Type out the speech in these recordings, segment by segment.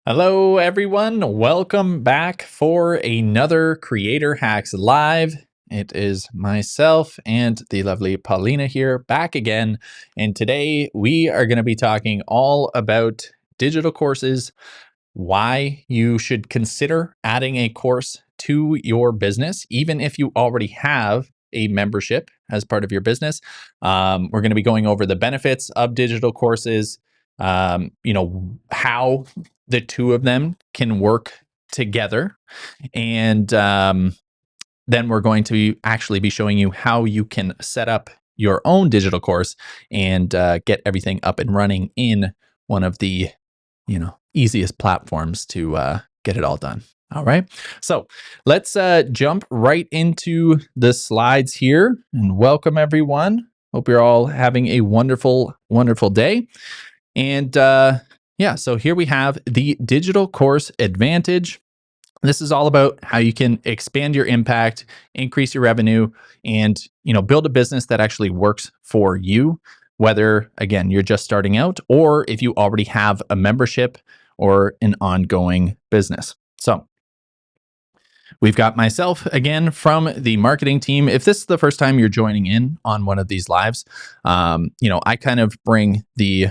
Hello, everyone. Welcome back for another Creator Hacks Live. It is myself and the lovely Paulina here back again. And today we are going to be talking all about digital courses, why you should consider adding a course to your business, even if you already have a membership as part of your business. We're going to be going over the benefits of digital courses, how the two of them can work together. And then we're going to actually be showing you how you can set up your own digital course and get everything up and running in one of the easiest platforms to get it all done. All right. So let's jump right into the slides here and welcome everyone. Hope you're all having a wonderful, wonderful day. And so here we have the Digital Course Advantage. This is all about how you can expand your impact, increase your revenue, and build a business that actually works for you. Whether again you're just starting out, or if you already have a membership or an ongoing business. So we've got myself again from the marketing team. If this is the first time you're joining in on one of these lives, I kind of bring the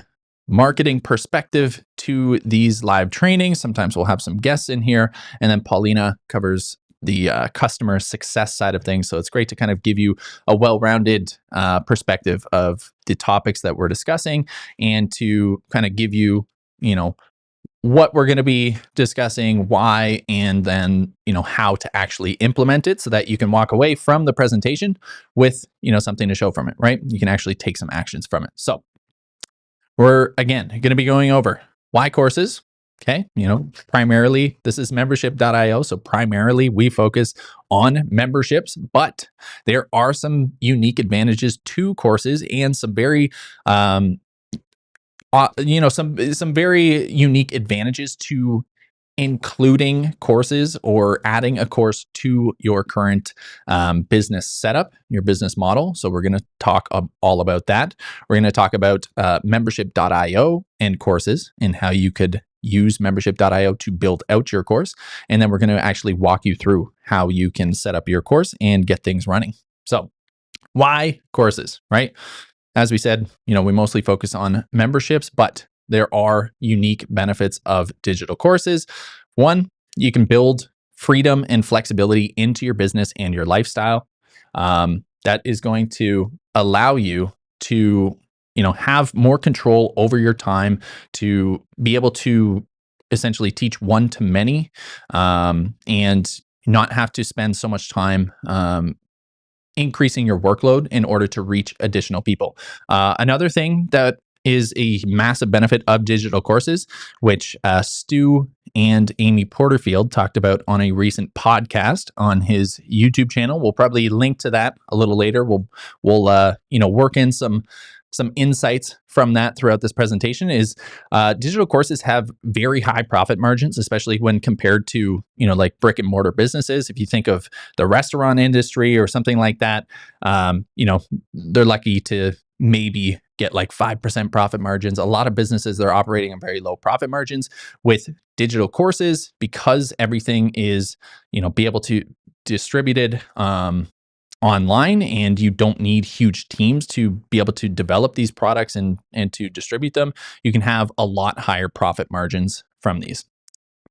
marketing perspective to these live trainings. Sometimes we'll have some guests in here, and then Paulina covers the customer success side of things. So it's great to kind of give you a well-rounded perspective of the topics that we're discussing, and to kind of give you, what we're going to be discussing, why, and then, how to actually implement it so that you can walk away from the presentation with, something to show from it, right? You can actually take some actions from it. So we're, again, going to be going over why courses. Okay. Primarily this is membership.io. So primarily we focus on memberships, but there are some unique advantages to courses and some very, some very unique advantages to including courses or adding a course to your current business setup, your business model. So we're going to talk all about that. We're going to talk about membership.io and courses, and how you could use membership.io to build out your course. And then we're going to actually walk you through how you can set up your course and get things running. So why courses, right? As we said, we mostly focus on memberships, but there are unique benefits of digital courses. One, you can build freedom and flexibility into your business and your lifestyle. That is going to allow you to, have more control over your time, to be able to essentially teach one to many, and not have to spend so much time increasing your workload in order to reach additional people. Another thing that is a massive benefit of digital courses, which Stu and Amy Porterfield talked about on a recent podcast on his YouTube channel. We'll probably link to that a little later. We'll work in some insights from that throughout this presentation. Is digital courses have very high profit margins, especially when compared to like brick and mortar businesses. If you think of the restaurant industry or something like that, they're lucky to maybe get like 5% profit margins. A lot of businesses, they're operating on very low profit margins. With digital courses, because everything is, be able to distributed online, and you don't need huge teams to be able to develop these products and to distribute them, you can have a lot higher profit margins from these.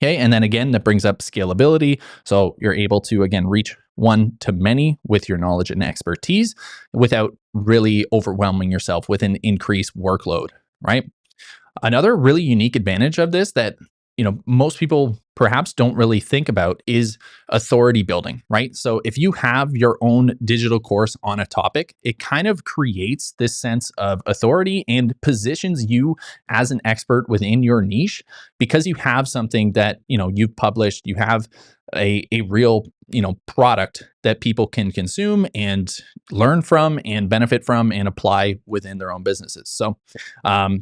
Okay. And then again, that brings up scalability. So you're able to, again, reach one to many with your knowledge and expertise without really overwhelming yourself with an increased workload, right? Another really unique advantage of this that, most people perhaps don't really think about is authority building, right? So if you have your own digital course on a topic, it kind of creates this sense of authority and positions you as an expert within your niche, because you have something that, you've published, you have a real, product that people can consume and learn from and benefit from and apply within their own businesses. So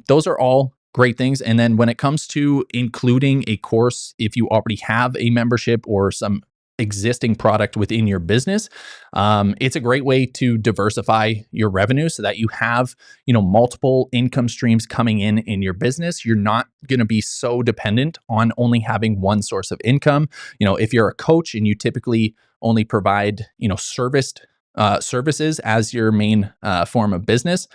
those are all great things. And then when it comes to including a course, if you already have a membership or some existing product within your business, it's a great way to diversify your revenue so that you have, multiple income streams coming in your business. You're not going to be so dependent on only having one source of income. If you're a coach and you typically only provide, services as your main form of business,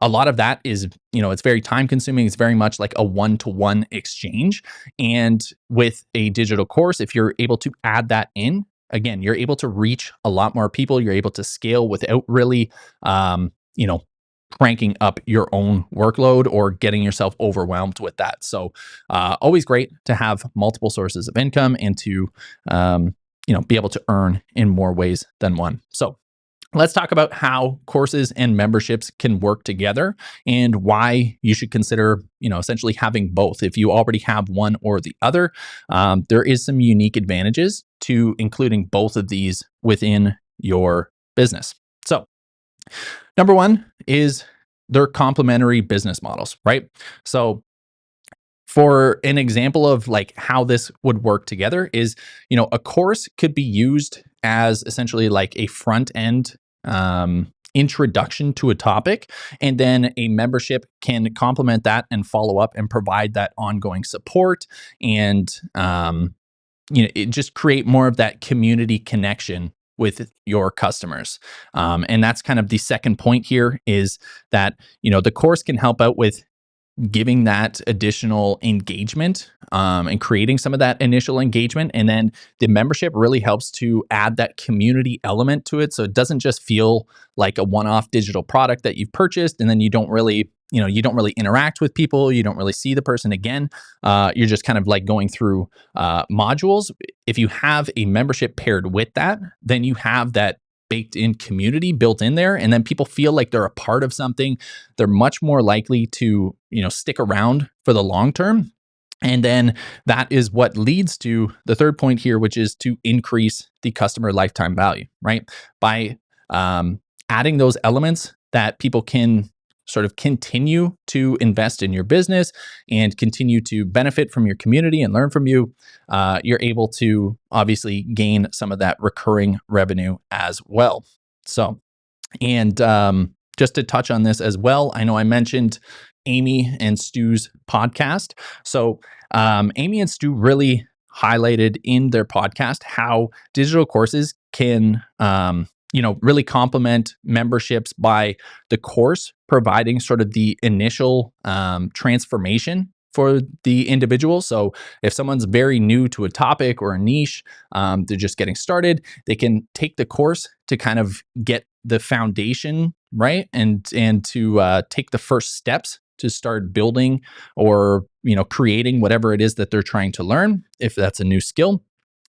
a lot of that is, it's very time consuming. It's very much like a one-to-one exchange. And with a digital course, if you're able to add that in, again, you're able to reach a lot more people. You're able to scale without really, cranking up your own workload or getting yourself overwhelmed with that. So always great to have multiple sources of income and to, be able to earn in more ways than one. So let's talk about how courses and memberships can work together and why you should consider, essentially having both. If you already have one or the other, there is some unique advantages to including both of these within your business. So, number one is they're complementary business models, right? So, for an example of like how this would work together is, a course could be used as essentially like a front end introduction to a topic, and then a membership can complement that and follow up and provide that ongoing support and it just create more of that community connection with your customers. And that's kind of the second point here is that, the course can help out with giving that additional engagement and creating some of that initial engagement. And then the membership really helps to add that community element to it. So it doesn't just feel like a one-off digital product that you've purchased and then you don't really interact with people. You don't really see the person again. You're just kind of like going through modules. If you have a membership paired with that, then you have that baked in community built in there, and then people feel like they're a part of something. They're much more likely to stick around for the long term. And then that is what leads to the third point here, which is to increase the customer lifetime value, right? By adding those elements that people can sort of continue to invest in your business and continue to benefit from your community and learn from you, you're able to obviously gain some of that recurring revenue as well. So, and just to touch on this as well, I know I mentioned Amy and Stu's podcast. So Amy and Stu really highlighted in their podcast how digital courses can really complement memberships by the course providing sort of the initial transformation for the individual. So if someone's very new to a topic or a niche, they're just getting started, they can take the course to kind of get the foundation right and to take the first steps to start building or creating whatever it is that they're trying to learn, if that's a new skill.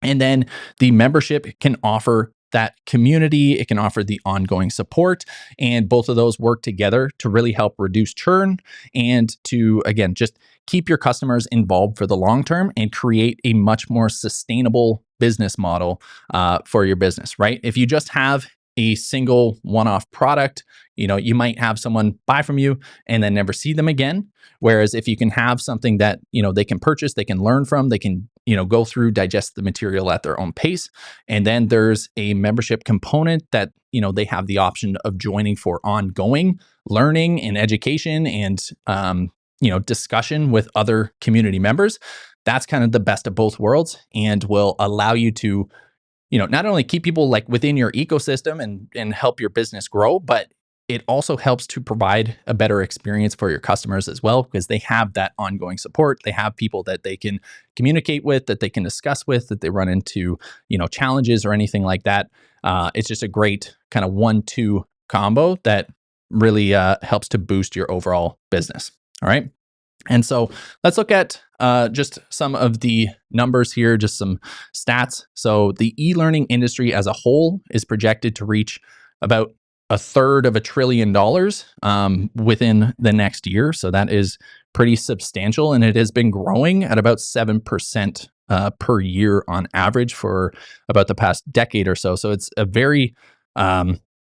And then the membership can offer that community, it can offer the ongoing support, and both of those work together to really help reduce churn and to, again, just keep your customers involved for the long term and create a much more sustainable business model for your business, right? If you just have a single one-off product, you might have someone buy from you and then never see them again. Whereas if you can have something that, they can purchase, they can learn from, they can, go through, digest the material at their own pace. And then there's a membership component that, they have the option of joining for ongoing learning and education and, discussion with other community members. That's kind of the best of both worlds and will allow you to, not only keep people like within your ecosystem and help your business grow, but it also helps to provide a better experience for your customers as well, because they have that ongoing support. They have people that they can communicate with, that they can discuss with, that they run into, challenges or anything like that. It's just a great kind of 1-2 combo that really helps to boost your overall business. All right. And so let's look at just some of the numbers here, just some stats. So the e-learning industry as a whole is projected to reach about $1/3 trillion within the next year. So that is pretty substantial, and it has been growing at about 7% per year on average for about the past decade or so. So it's a very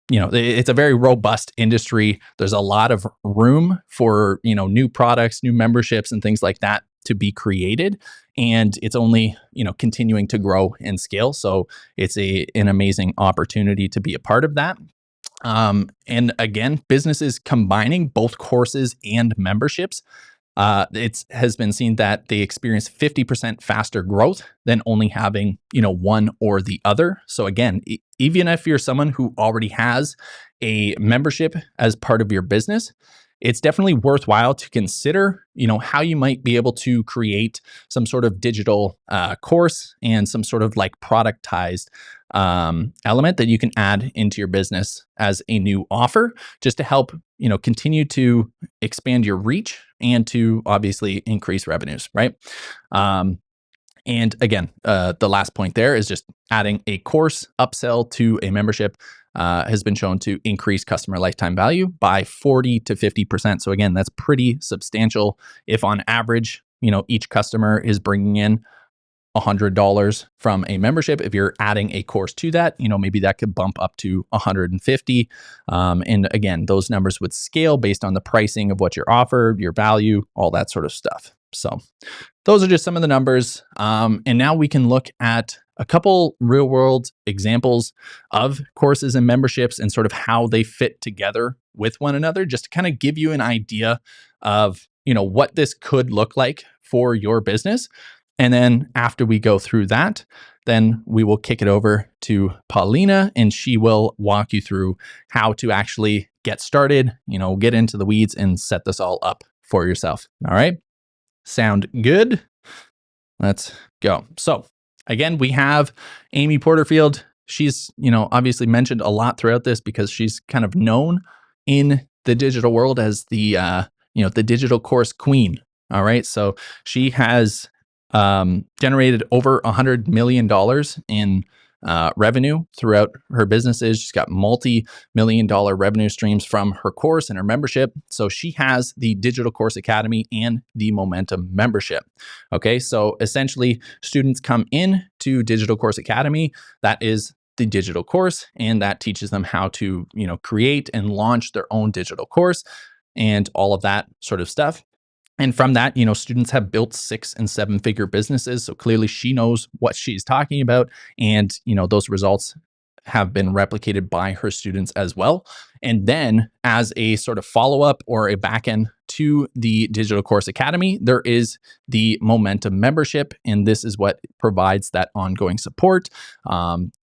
it's a very robust industry. There's a lot of room for, new products, new memberships and things like that to be created, and it's only, continuing to grow and scale. So it's an amazing opportunity to be a part of that. And again, businesses combining both courses and memberships, it has been seen that they experience 50% faster growth than only having, one or the other. So again, even if you're someone who already has a membership as part of your business, it's definitely worthwhile to consider, how you might be able to create some sort of digital course and some sort of like productized element that you can add into your business as a new offer, just to help, continue to expand your reach and to obviously increase revenues, right? And again, the last point there is just adding a course upsell to a membership has been shown to increase customer lifetime value by 40 to 50%. So again, that's pretty substantial. If on average, each customer is bringing in $100 from a membership, if you're adding a course to that, maybe that could bump up to 150. And again, those numbers would scale based on the pricing of what you're offered, your value, all that sort of stuff. So those are just some of the numbers. And now we can look at a couple real world examples of courses and memberships and sort of how they fit together with one another, just to kind of give you an idea of, what this could look like for your business. And then after we go through that, then we will kick it over to Paulina, and she will walk you through how to actually get started, get into the weeds and set this all up for yourself. All right. Sound good? Let's go. So again, we have Amy Porterfield. She's, obviously mentioned a lot throughout this because she's kind of known in the digital world as the, the digital course queen. All right. So she has generated over $100 million in revenue throughout her businesses. She's got multi-million-dollar revenue streams from her course and her membership. So she has the Digital Course Academy and the Momentum membership. Okay, so essentially students come in to Digital Course Academy. That is the digital course, and that teaches them how to, create and launch their own digital course and all of that sort of stuff. And from that, students have built 6 and 7 figure businesses. So clearly she knows what she's talking about. And, those results have been replicated by her students as well. And then as a sort of follow-up or a back end to the Digital Course Academy, there is the Momentum membership. And this is what provides that ongoing support.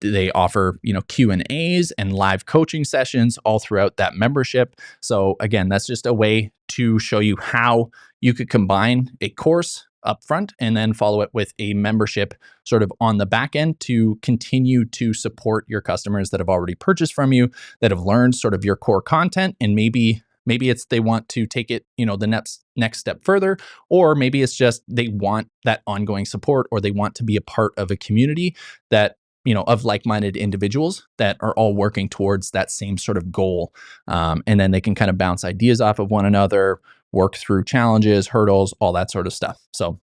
They offer, Q&As and live coaching sessions all throughout that membership. So again, that's just a way to show you how you could combine a course upfront and then follow it with a membership sort of on the back end to continue to support your customers that have already purchased from you, that have learned sort of your core content. And maybe it's they want to take it, the next step further, or maybe it's just they want that ongoing support, or they want to be a part of a community that, of like-minded individuals that are all working towards that same sort of goal. And then they can kind of bounce ideas off of one another, work through challenges, hurdles, all that sort of stuff. So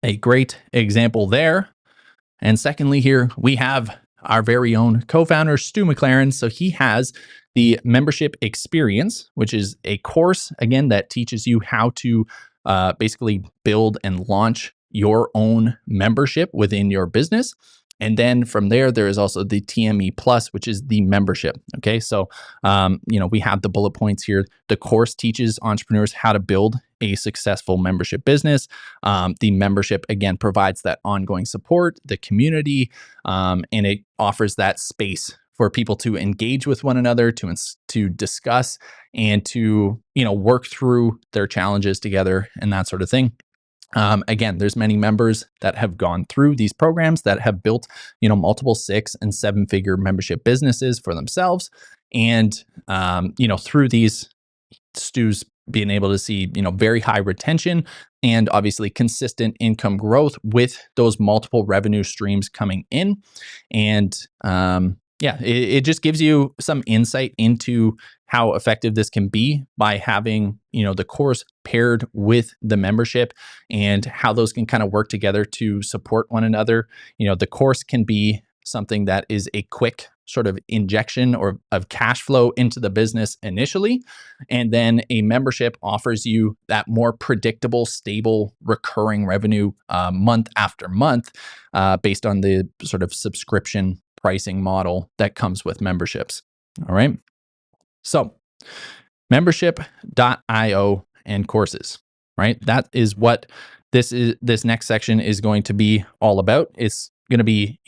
a great example there. And secondly, here we have our very own co-founder, Stu McLaren. So he has the Membership Experience, which is a course, again, that teaches you how to basically build and launch your own membership within your business. And then from there is also the TME Plus, which is the membership. Okay. So, we have the bullet points here. The course teaches entrepreneurs how to build a successful membership business. The membership, again, provides that ongoing support, the community, and it offers that space for people to engage with one another, to discuss and to, work through their challenges together and that sort of thing. Again, there's many members that have gone through these programs that have built, multiple 6 and 7 figure membership businesses for themselves. And, through these, Stu's being able to see, very high retention and obviously consistent income growth with those multiple revenue streams coming in. And, it just gives you some insight into how effective this can be by having, the course paired with the membership and how those can kind of work together to support one another. The course can be something that is a quick sort of injection or of cash flow into the business initially. And then a membership offers you that more predictable, stable, recurring revenue month after month based on the sort of subscription pricing model that comes with memberships. All right. So membership.io and courses, right? That is what this next section is going to be all about. It's going to be,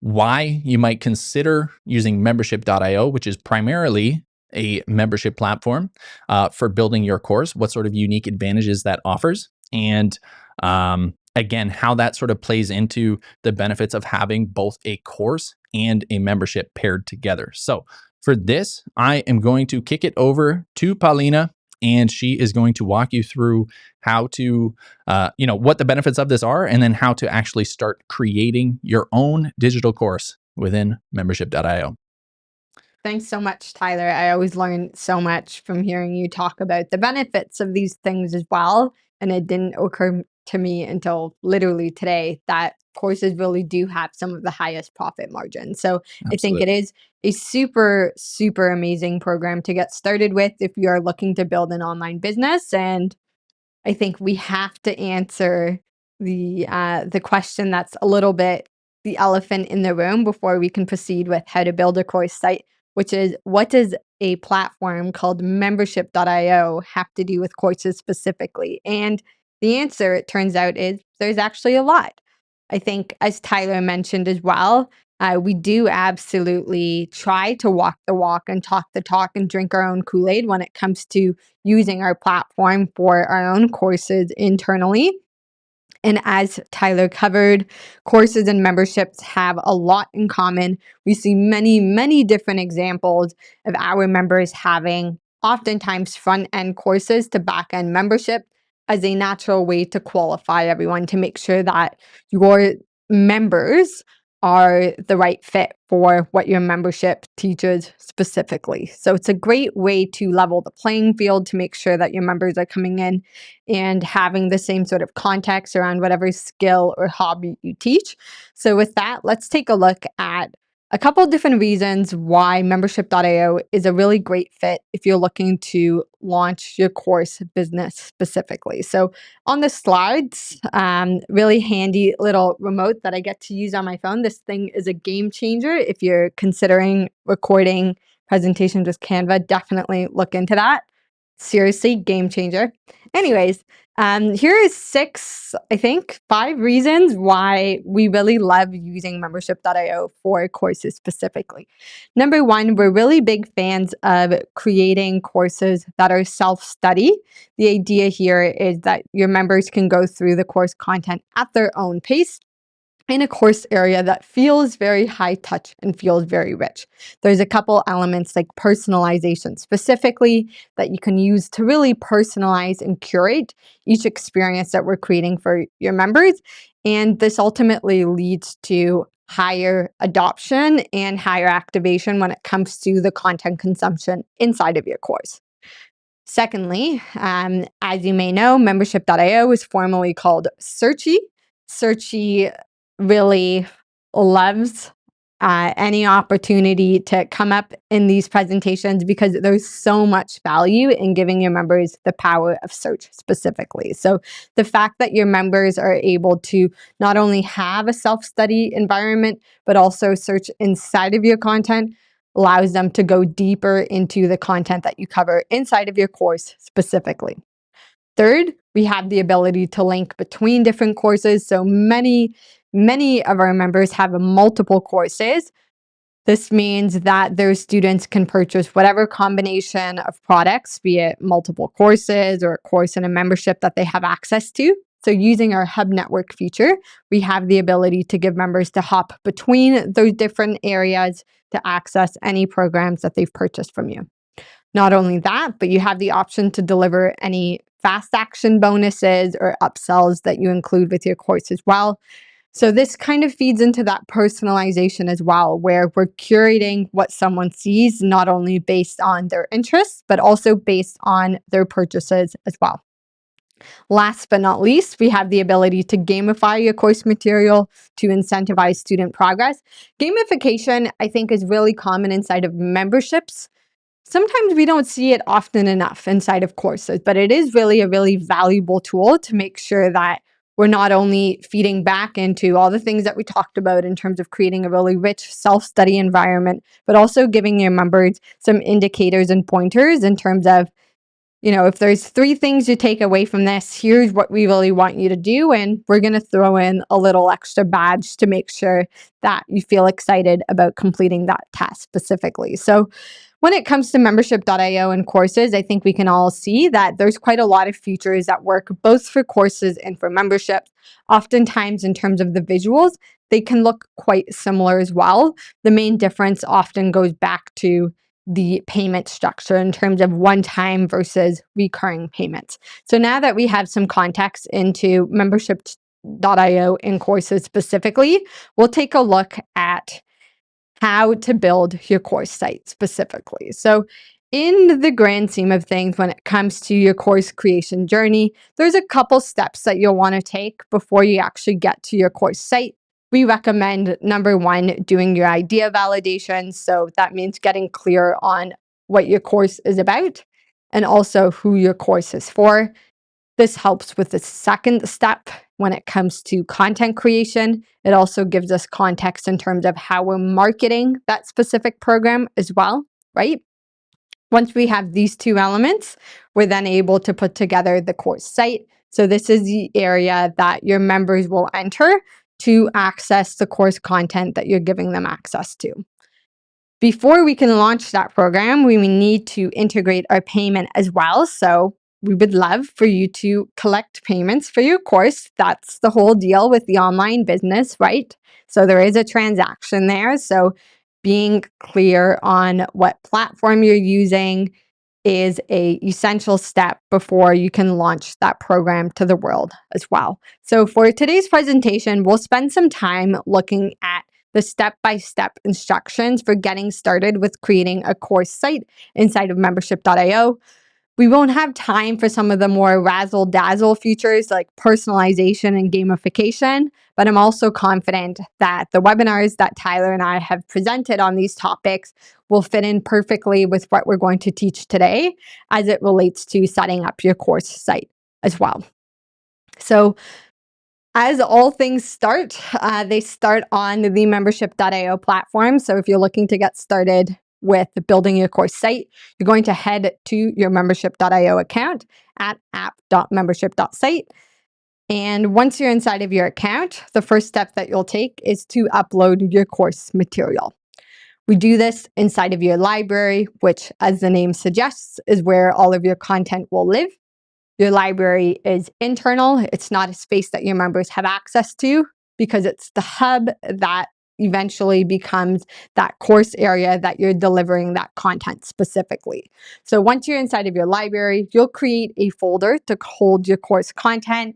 why you might consider using membership.io, which is primarily a membership platform for building your course, what sort of unique advantages that offers, and again, how that sort of plays into the benefits of having both a course and a membership paired together. So for this, I am going to kick it over to Paulina, and she is going to walk you through how to, what the benefits of this are, and then how to actually start creating your own digital course within membership.io. Thanks so much, Tyler. I always learn so much from hearing you talk about the benefits of these things as well. And it didn't occur to me until literally today that courses really do have some of the highest profit margins. So Absolutely. I think it is a super, super amazing program to get started with if you are looking to build an online business. And I think we have to answer the question that's a little bit the elephant in the room before we can proceed with how to build a course site, which is, what does a platform called membership.io have to do with courses specifically? And the answer, it turns out, is there's actually a lot. I think, as Tyler mentioned as well, we do absolutely try to walk the walk and talk the talk and drink our own Kool-Aid when it comes to using our platform for our own courses internally. And as Tyler covered, courses and memberships have a lot in common. We see many, many different examples of our members having oftentimes front-end courses to back-end membership as a natural way to qualify everyone, to make sure that your members are the right fit for what your membership teaches specifically. So it's a great way to level the playing field, to make sure that your members are coming in and having the same sort of context around whatever skill or hobby you teach. So with that, let's take a look at a couple of different reasons why membership.io is a really great fit if you're looking to launch your course business specifically. So on the slides, really handy little remote that I get to use on my phone. This thing is a game changer. If you're considering recording presentations with Canva, definitely look into that. Seriously, game changer. Anyways, here is 5 reasons why we really love using membership.io for courses specifically. Number one, we're really big fans of creating courses that are self-study. The idea here is that your members can go through the course content at their own pace in a course area that feels very high touch and feels very rich. There's a couple elements like personalization specifically that you can use to really personalize and curate each experience that we're creating for your members. And this ultimately leads to higher adoption and higher activation when it comes to the content consumption inside of your course. Secondly, as you may know, membership.io was formerly called Searchie. Searchie really loves any opportunity to come up in these presentations because there's so much value in giving your members the power of search specifically. So the fact that your members are able to not only have a self-study environment, but also search inside of your content allows them to go deeper into the content that you cover inside of your course specifically. Third, we have the ability to link between different courses. So many of our members have multiple courses. This means that their students can purchase whatever combination of products, be it multiple courses or a course and a membership that they have access to. So using our Hub Network feature, we have the ability to give members to hop between those different areas to access any programs that they've purchased from you. Not only that, but you have the option to deliver any fast action bonuses or upsells that you include with your course as well. So this kind of feeds into that personalization as well, where we're curating what someone sees, not only based on their interests, but also based on their purchases as well. Last but not least, we have the ability to gamify your course material to incentivize student progress. Gamification, I think, is really common inside of memberships. Sometimes we don't see it often enough inside of courses, but it is really a really valuable tool to make sure that we're not only feeding back into all the things that we talked about in terms of creating a really rich self-study environment, but also giving your members some indicators and pointers in terms of, if there's 3 things you take away from this, here's what we really want you to do. And we're going to throw in a little extra badge to make sure that you feel excited about completing that task specifically. So when it comes to membership.io and courses, I think we can all see that there's quite a lot of features that work both for courses and for memberships. Oftentimes, in terms of the visuals, they can look quite similar as well. The main difference often goes back to the payment structure in terms of one-time versus recurring payments. So now that we have some context into membership.io and courses specifically, we'll take a look at how to build your course site specifically. So in the grand scheme of things, when it comes to your course creation journey, there's a couple steps that you'll want to take before you actually get to your course site. We recommend, number one, doing your idea validation. So that means getting clear on what your course is about and also who your course is for. This helps with the second step when it comes to content creation. It also gives us context in terms of how we're marketing that specific program as well, right? Once we have these 2 elements, we're then able to put together the course site. So this is the area that your members will enter to access the course content that you're giving them access to. Before we can launch that program, we need to integrate our payment as well. So we would love for you to collect payments for your course. That's the whole deal with the online business, right? So there is a transaction there. So being clear on what platform you're using is a essential step before you can launch that program to the world as well. So for today's presentation, we'll spend some time looking at the step-by-step instructions for getting started with creating a course site inside of membership.io. We won't have time for some of the more razzle-dazzle features like personalization and gamification, but I'm also confident that the webinars that Tyler and I have presented on these topics will fit in perfectly with what we're going to teach today as it relates to setting up your course site as well. So as all things start, they start on the membership.io platform. So if you're looking to get started with building your course site, you're going to head to your membership.io account at app.membership.site. And once you're inside of your account, the first step that you'll take is to upload your course material. We do this inside of your library, which, as the name suggests, is where all of your content will live. Your library is internal. It's not a space that your members have access to because it's the hub that eventually becomes that course area that you're delivering that content specifically. So once you're inside of your library, you'll create a folder to hold your course content,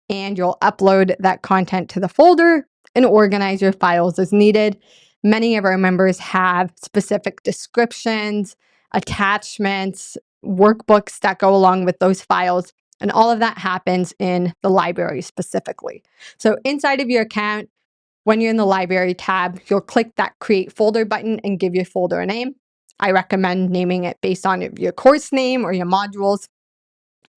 and you'll upload that content to the folder and organize your files as needed. Many of our members have specific descriptions, attachments, workbooks that go along with those files. And all of that happens in the library specifically. So inside of your account, when you're in the library tab, you'll click that create folder button and give your folder a name. I recommend naming it based on your course name or your modules.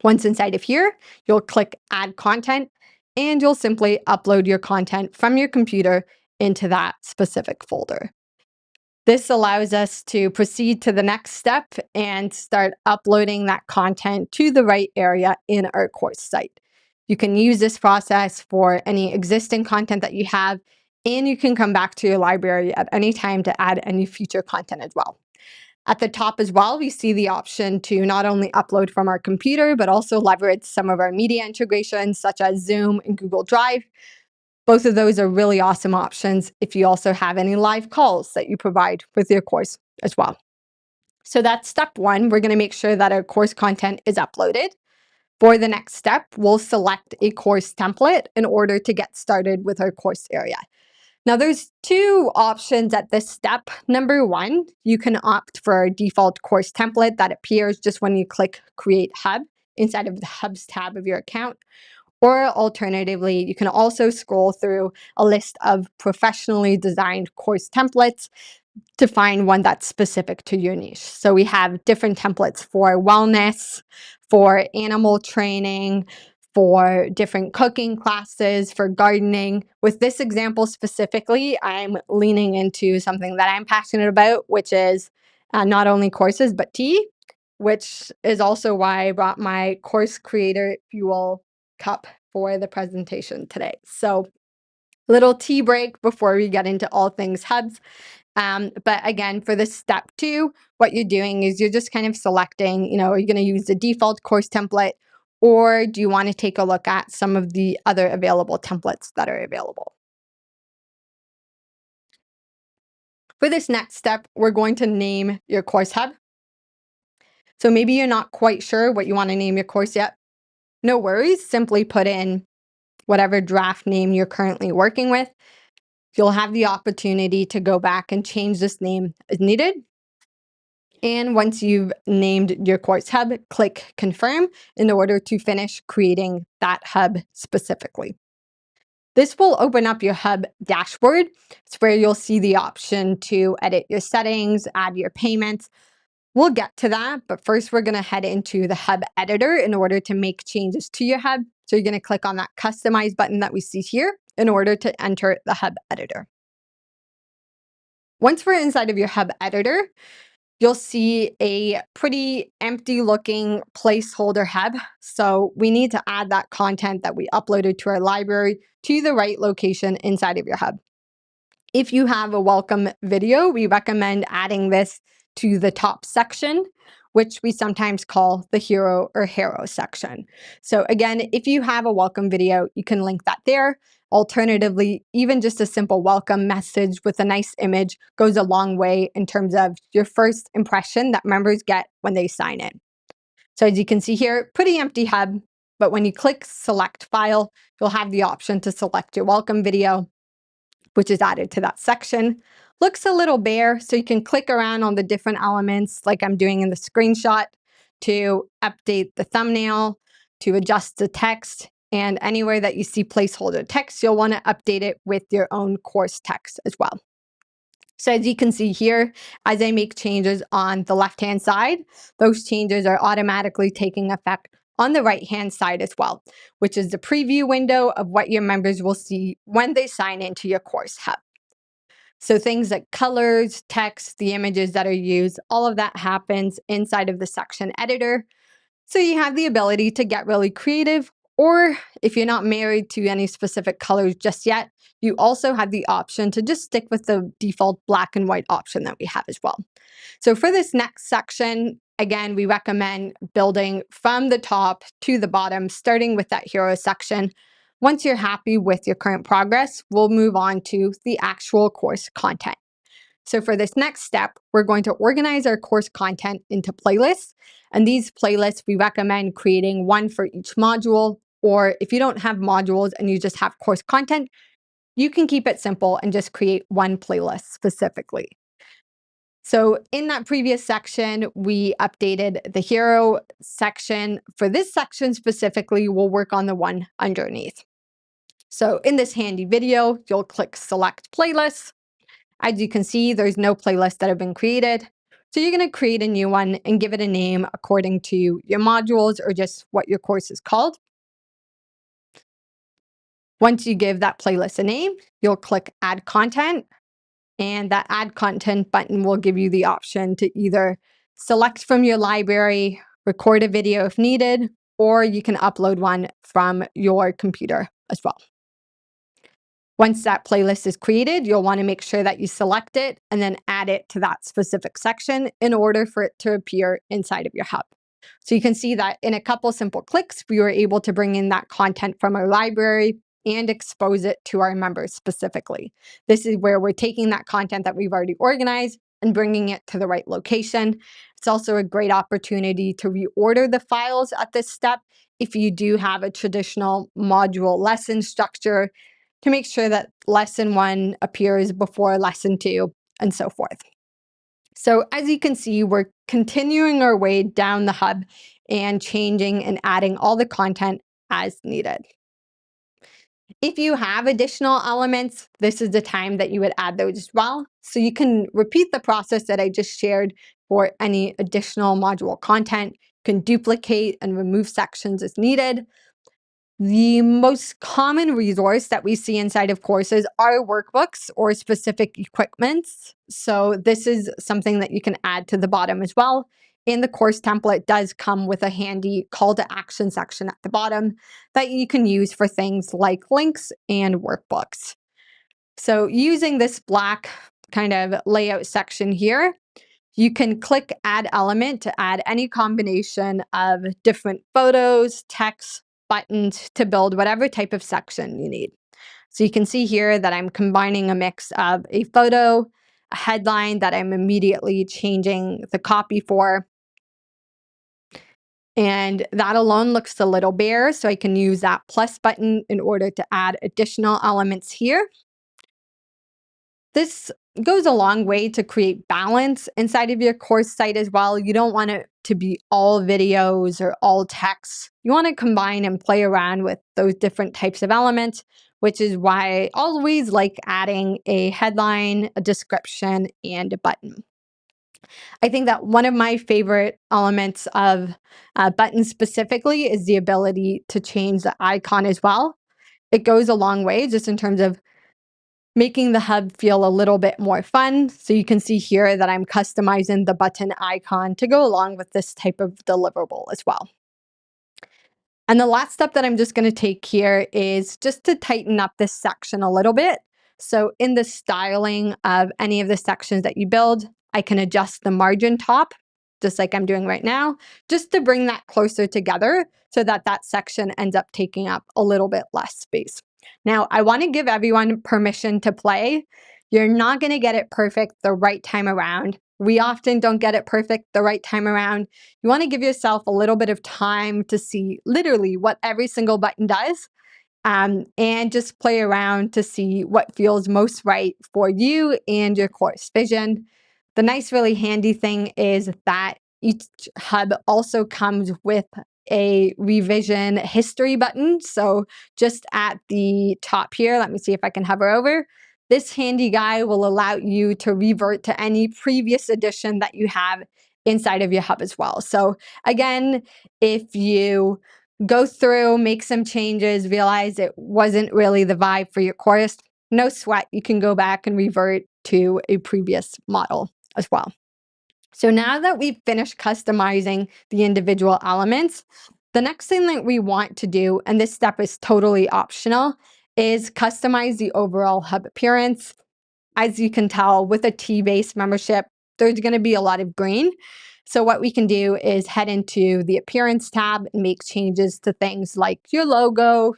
Once inside of here, you'll click add content and you'll simply upload your content from your computer into that specific folder. This allows us to proceed to the next step and start uploading that content to the right area in our course site. You can use this process for any existing content that you have, and you can come back to your library at any time to add any future content as well. At the top as well, we see the option to not only upload from our computer, but also leverage some of our media integrations such as Zoom and Google Drive. Both of those are really awesome options if you also have any live calls that you provide with your course as well. So that's step one. We're going to make sure that our course content is uploaded. For the next step, we'll select a course template in order to get started with our course area. Now, there's 2 options at this step. Number one, you can opt for a default course template that appears just when you click Create Hub inside of the Hubs tab of your account. Or alternatively, you can also scroll through a list of professionally designed course templates to find one that's specific to your niche. So we have different templates for wellness, for animal training, for different cooking classes, for gardening. With this example specifically, I'm leaning into something that I'm passionate about, which is not only courses, but tea, which is also why I brought my Course Creator Fuel cup for the presentation today. So, little tea break before we get into all things Hubs. But again, for this step 2, what you're doing is you're just kind of selecting, are you going to use the default course template, or do you want to take a look at some of the other available templates that are available? For this next step, we're going to name your course hub. So maybe you're not quite sure what you want to name your course yet. No worries, simply put in whatever draft name you're currently working with. You'll have the opportunity to go back and change this name as needed. And once you've named your course hub, click confirm in order to finish creating that hub specifically. This will open up your hub dashboard. It's where you'll see the option to edit your settings, add your payments. We'll get to that, but first we're going to head into the hub editor in order to make changes to your hub. So you're going to click on that customize button that we see here in order to enter the hub editor. Once we're inside of your hub editor, you'll see a pretty empty looking placeholder hub. So we need to add that content that we uploaded to our library to the right location inside of your hub. If you have a welcome video, we recommend adding this to the top section, which we sometimes call the hero or hero section. So again, if you have a welcome video, you can link that there. Alternatively, even just a simple welcome message with a nice image goes a long way in terms of your first impression that members get when they sign in. So as you can see here, pretty empty hub, but when you click select file, you'll have the option to select your welcome video, which is added to that section. Looks a little bare, so you can click around on the different elements like I'm doing in the screenshot to update the thumbnail, to adjust the text, and anywhere that you see placeholder text, you'll want to update it with your own course text as well. So as you can see here, as I make changes on the left-hand side, those changes are automatically taking effect on the right-hand side as well, which is the preview window of what your members will see when they sign into your course hub. So things like colors, text, the images that are used, all of that happens inside of the section editor. So you have the ability to get really creative, or if you're not married to any specific colors just yet, you also have the option to just stick with the default black and white option that we have as well. So for this next section, again, we recommend building from the top to the bottom, starting with that hero section. Once you're happy with your current progress, we'll move on to the actual course content. So for this next step, we're going to organize our course content into playlists. And these playlists, we recommend creating one for each module. Or if you don't have modules and you just have course content, you can keep it simple and just create one playlist specifically. So in that previous section, we updated the hero section. For this section specifically, we'll work on the one underneath. So in this handy video, you'll click select playlists. As you can see, there's no playlists that have been created. So you're going to create a new one and give it a name according to your modules or just what your course is called. Once you give that playlist a name, you'll click add content. And that add content button will give you the option to either select from your library, record a video if needed, or you can upload one from your computer as well. Once that playlist is created, you'll want to make sure that you select it and then add it to that specific section in order for it to appear inside of your hub. So you can see that in a couple simple clicks, we were able to bring in that content from our library and expose it to our members specifically. This is where we're taking that content that we've already organized and bringing it to the right location. It's also a great opportunity to reorder the files at this step if you do have a traditional module lesson structure, to make sure that lesson 1 appears before lesson 2 and so forth. So as you can see, we're continuing our way down the hub and changing and adding all the content as needed. If you have additional elements, this is the time that you would add those as well. So you can repeat the process that I just shared for any additional module content. You can duplicate and remove sections as needed. The most common resource that we see inside of courses are workbooks or specific equipments. So this is something that you can add to the bottom as well. And the course template does come with a handy call to action section at the bottom that you can use for things like links and workbooks. So using this black kind of layout section here, you can click add element to add any combination of different photos, text, buttons to build whatever type of section you need. So you can see here that I'm combining a mix of a photo, a headline that I'm immediately changing the copy for. And that alone looks a little bare, so I can use that plus button in order to add additional elements here. This goes a long way to create balance inside of your course site as well. You don't want it to be all videos or all text. You want to combine and play around with those different types of elements, which is why I always like adding a headline, a description, and a button. I think that one of my favorite elements of buttons specifically is the ability to change the icon as well. It goes a long way just in terms of making the hub feel a little bit more fun. So you can see here that I'm customizing the button icon to go along with this type of deliverable as well. And the last step that I'm just going to take here is just to tighten up this section a little bit. So in the styling of any of the sections that you build, I can adjust the margin top, just like I'm doing right now, just to bring that closer together so that that section ends up taking up a little bit less space. Now, I want to give everyone permission to play. You're not going to get it perfect the right time around. We often don't get it perfect the right time around. You want to give yourself a little bit of time to see literally what every single button does, and just play around to see what feels most right for you and your course vision. The nice, really handy thing is that each hub also comes with a revision history button. So just at the top here, let me see if I can hover over. This handy guy will allow you to revert to any previous edition that you have inside of your hub as well. So again, if you go through, make some changes, realize it wasn't really the vibe for your course, no sweat. You can go back and revert to a previous model as well. So now that we've finished customizing the individual elements, the next thing that we want to do, and this step is totally optional, is customize the overall hub appearance. As you can tell, with a T-based membership, there's going to be a lot of green. So what we can do is head into the appearance tab and make changes to things like your logo,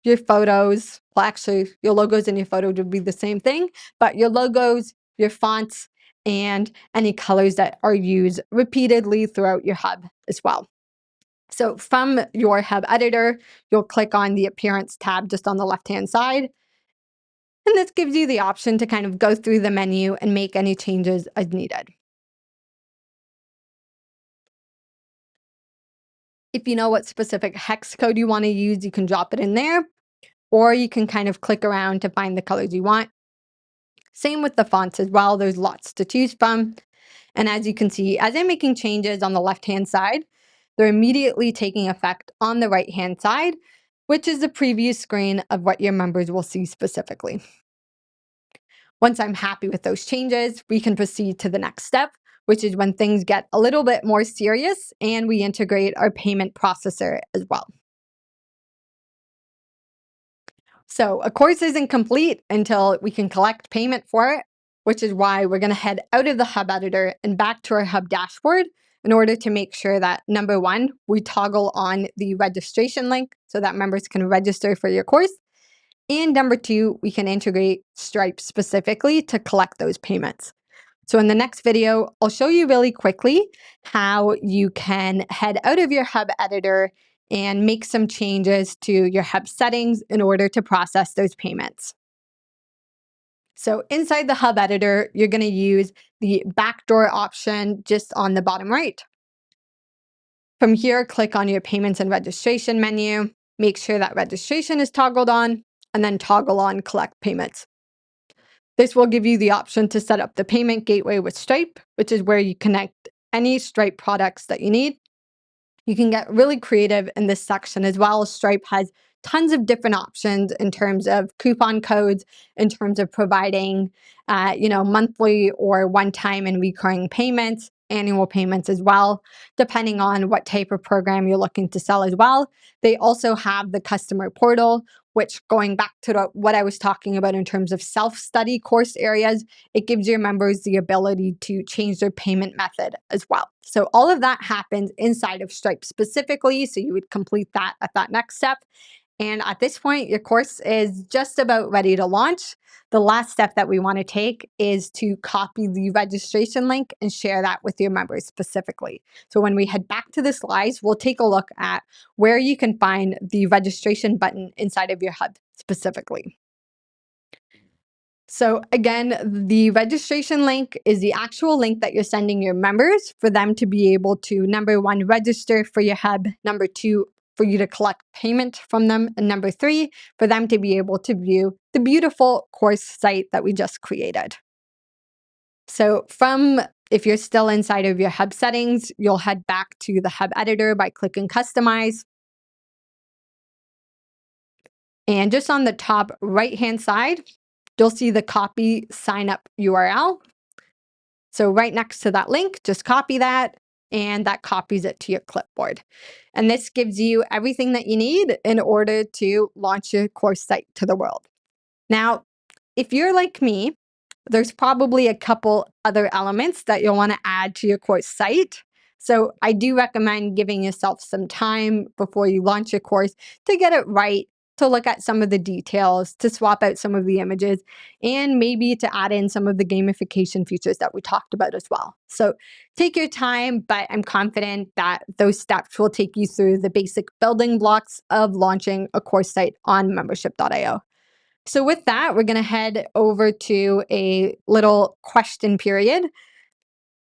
your photos. Well, actually, your logos and your photo would be the same thing, but your logos, your fonts, and any colors that are used repeatedly throughout your hub as well. So from your hub editor, you'll click on the appearance tab just on the left-hand side. And this gives you the option to kind of go through the menu and make any changes as needed. If you know what specific hex code you want to use, you can drop it in there, or you can kind of click around to find the colors you want. Same with the fonts as well. There's lots to choose from. And as you can see, as I'm making changes on the left-hand side, they're immediately taking effect on the right-hand side, which is the preview screen of what your members will see specifically. Once I'm happy with those changes, we can proceed to the next step, which is when things get a little bit more serious and we integrate our payment processor as well. So a course isn't complete until we can collect payment for it, which is why we're going to head out of the hub editor and back to our hub dashboard in order to make sure that, number one, we toggle on the registration link so that members can register for your course. And number two, we can integrate Stripe specifically to collect those payments. So in the next video, I'll show you really quickly how you can head out of your hub editor and make some changes to your hub settings in order to process those payments. So inside the hub editor, you're going to use the backdoor option just on the bottom right. From here, click on your payments and registration menu. Make sure that registration is toggled on, and then toggle on collect payments. This will give you the option to set up the payment gateway with Stripe, which is where you connect any Stripe products that you need. You can get really creative in this section as well. Stripe has tons of different options in terms of coupon codes, in terms of providing, monthly or one-time and recurring payments, annual payments as well, depending on what type of program you're looking to sell as well. They also have the customer portal, which, going back to what I was talking about in terms of self-study course areas, it gives your members the ability to change their payment method as well. So all of that happens inside of Stripe specifically. So you would complete that at that next step. And at this point, your course is just about ready to launch. The last step that we want to take is to copy the registration link and share that with your members specifically. So when we head back to the slides, we'll take a look at where you can find the registration button inside of your hub specifically. So again, the registration link is the actual link that you're sending your members for them to be able to, number one, register for your hub, number two, for you to collect payment from them, and number three, for them to be able to view the beautiful course site that we just created. So if you're still inside of your hub settings, you'll head back to the hub editor by clicking customize. And just on the top right-hand side, you'll see the copy sign up URL. So right next to that link, just copy that, and that copies it to your clipboard. And this gives you everything that you need in order to launch your course site to the world. Now, if you're like me, there's probably a couple other elements that you'll want to add to your course site. So I do recommend giving yourself some time before you launch your course to get it right, to look at some of the details, to swap out some of the images, and maybe to add in some of the gamification features that we talked about as well. So take your time, but I'm confident that those steps will take you through the basic building blocks of launching a course site on membership.io. So with that, we're going to head over to a little question period.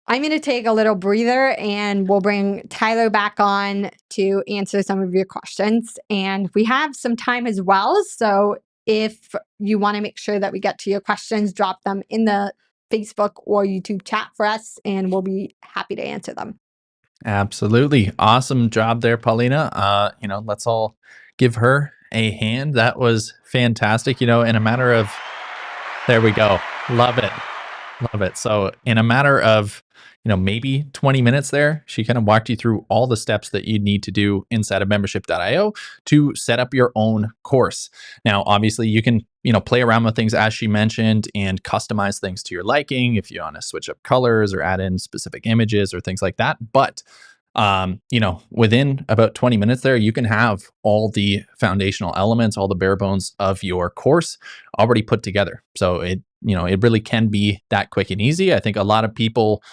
I'm going to take a little breather and we'll bring Tyler back on to answer some of your questions. And we have some time as well. So if you want to make sure that we get to your questions, drop them in the Facebook or YouTube chat for us, and we'll be happy to answer them. Absolutely. Awesome job there, Paulina. Let's all give her a hand. That was fantastic. In a matter of, there we go. Love it. Love it. So in a matter of, maybe 20 minutes there, she kind of walked you through all the steps that you need to do inside of membership.io to set up your own course. Now, obviously you can, play around with things as she mentioned and customize things to your liking if you want to switch up colors or add in specific images or things like that. But within about 20 minutes there, you can have all the foundational elements, all the bare bones of your course already put together. So it really can be that quick and easy. I think a lot of people,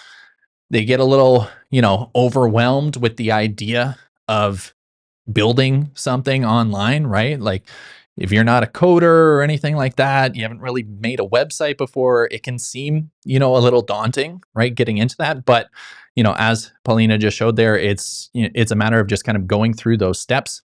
they get a little, overwhelmed with the idea of building something online, right? Like if you're not a coder or anything like that, you haven't really made a website before, it can seem, a little daunting, right? Getting into that. But, as Paulina just showed there, it's a matter of just kind of going through those steps.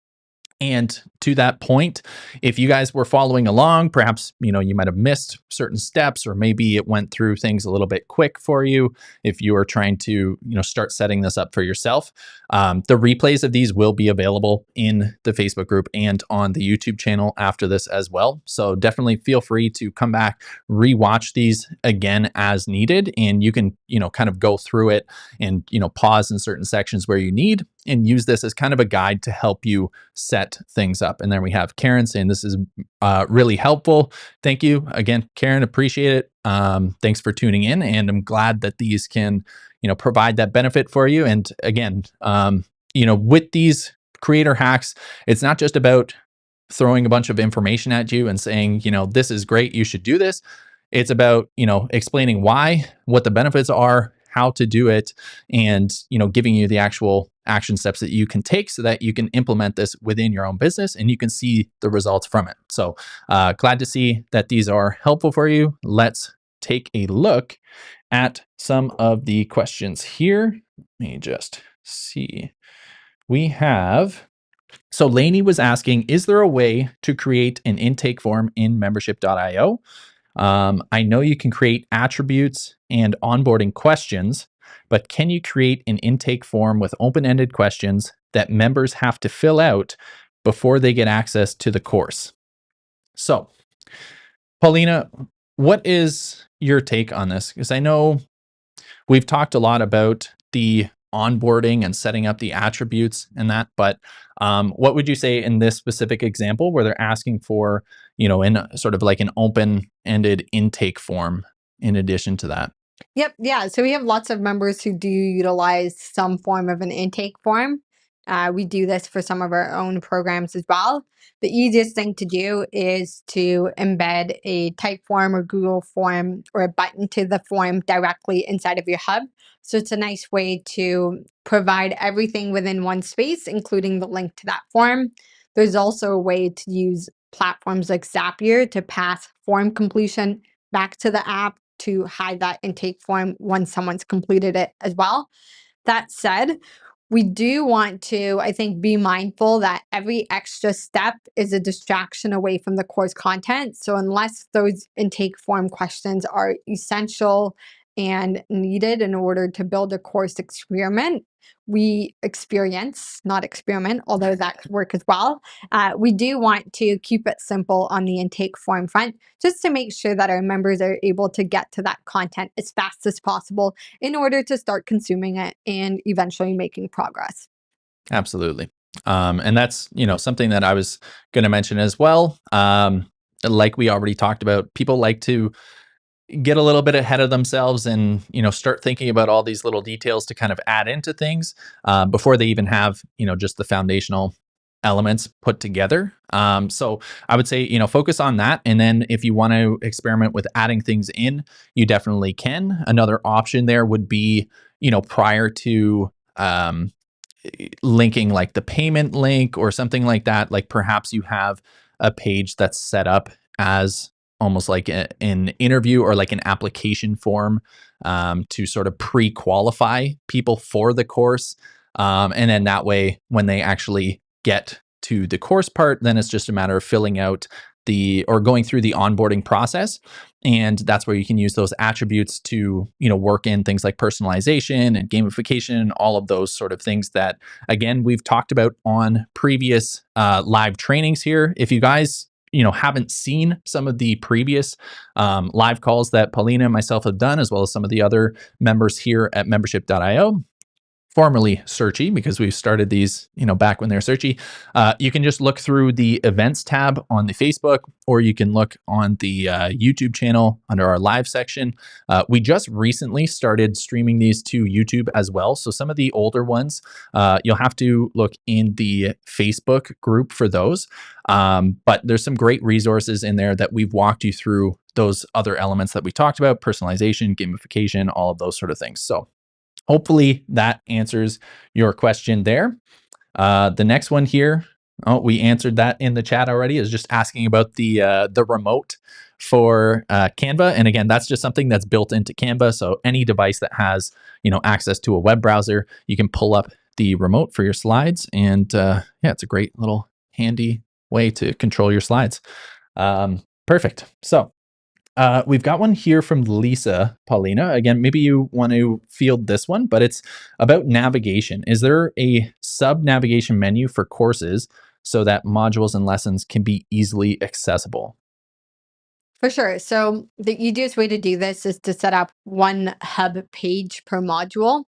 And to that point, if you guys were following along, perhaps, you might have missed certain steps, or maybe it went through things a little bit quick for you. If you were trying to, start setting this up for yourself, the replays of these will be available in the Facebook group and on the YouTube channel after this as well. So definitely feel free to come back, rewatch these again as needed. And you can, kind of go through it and, pause in certain sections where you need, and use this as kind of a guide to help you set things up. And then we have Karen saying this is really helpful. Thank you again, Karen. Appreciate it. Thanks for tuning in, and I'm glad that these can, provide that benefit for you. And again, with these creator hacks, it's not just about throwing a bunch of information at you and saying, this is great, you should do this. It's about, explaining why, what the benefits are, how to do it, and, giving you the actual action steps that you can take so that you can implement this within your own business and you can see the results from it. So glad to see that these are helpful for you. Let's take a look at some of the questions here. Let me just see we have, so Lainey was asking, is there a way to create an intake form in membership.io? I know you can create attributes and onboarding questions, but can you create an intake form with open-ended questions that members have to fill out before they get access to the course? So, Paulina, what is your take on this? Because I know we've talked a lot about the onboarding and setting up the attributes and that, but what would you say in this specific example where they're asking for, in sort of like an open-ended intake form in addition to that? Yep. Yeah. So we have lots of members who do utilize some form of an intake form. We do this for some of our own programs as well. The easiest thing to do is to embed a Typeform or Google form or a button to the form directly inside of your hub. So it's a nice way to provide everything within one space, including the link to that form. There's also a way to use platforms like Zapier to pass form completion back to the app to hide that intake form once someone's completed it as well. That said, we do want to, I think, be mindful that every extra step is a distraction away from the course content. So, unless those intake form questions are essential and needed in order to build a course experiment, we experience, not experiment, although that could work as well. We do want to keep it simple on the intake form front, just to make sure that our members are able to get to that content as fast as possible in order to start consuming it and eventually making progress. Absolutely. And that's, something that I was going to mention as well. Like we already talked about, people like to get a little bit ahead of themselves and start thinking about all these little details to kind of add into things before they even have just the foundational elements put together. So I would say focus on that, and then if you want to experiment with adding things in, you definitely can. Another option there would be prior to linking like the payment link or something like that, like perhaps you have a page that's set up as almost like an interview or like an application form to sort of pre-qualify people for the course. And then that way, when they actually get to the course part, then it's just a matter of filling out or going through the onboarding process. And that's where you can use those attributes to work in things like personalization and gamification and all of those sort of things that, again, we've talked about on previous live trainings here. If you guys haven't seen some of the previous live calls that Paulina and myself have done, as well as some of the other members here at membership.io, formerly Searchy, because we started these, back when they were Searchy. You can just look through the events tab on the Facebook, or you can look on the YouTube channel under our live section. We just recently started streaming these to YouTube as well. So some of the older ones, you'll have to look in the Facebook group for those. But there's some great resources in there that we've walked you through those other elements that we talked about: personalization, gamification, all of those sort of things. So hopefully that answers your question there. The next one here, we answered that in the chat already, is just asking about the remote for Canva. And again, that's just something that's built into Canva. So any device that has access to a web browser, you can pull up the remote for your slides. And yeah, it's a great little handy way to control your slides. Perfect. So we've got one here from Lisa, Paulina. Again, maybe you want to field this one, but it's about navigation. Is there a sub-navigation menu for courses so that modules and lessons can be easily accessible? For sure. So the easiest way to do this is to set up one hub page per module.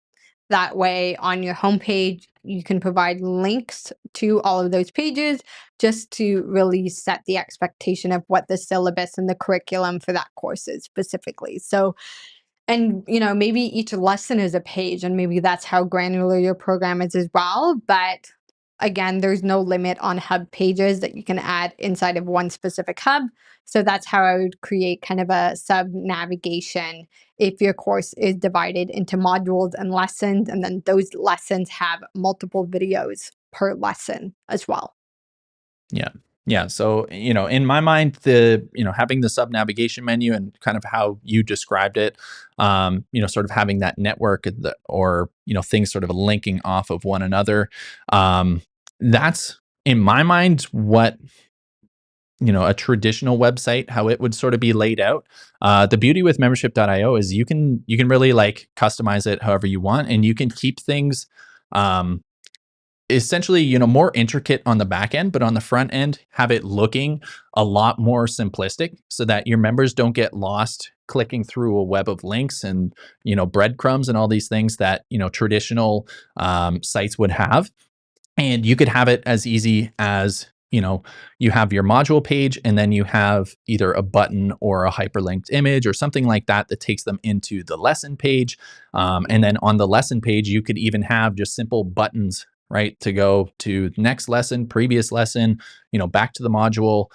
That way, on your homepage, you can provide links to all of those pages just to really set the expectation of what the syllabus and the curriculum for that course is specifically. So, and maybe each lesson is a page, and maybe that's how granular your program is as well. But again, there's no limit on hub pages that you can add inside of one specific hub. So that's how I would create kind of a sub navigation if your course is divided into modules and lessons, and then those lessons have multiple videos per lesson as well. Yeah. Yeah. So, in my mind, having the sub navigation menu and kind of how you described it, sort of having that network or, things sort of linking off of one another. That's in my mind what, a traditional website, how it would sort of be laid out. The beauty with membership.io is you can really like customize it however you want, and you can keep things, um, essentially, more intricate on the back end, but on the front end, have it looking a lot more simplistic so that your members don't get lost clicking through a web of links and, breadcrumbs and all these things that, traditional sites would have. And you could have it as easy as, you have your module page and then you have either a button or a hyperlinked image or something like that that takes them into the lesson page. And then on the lesson page, you could even have just simple buttons, right, to go to next lesson, previous lesson, back to the module.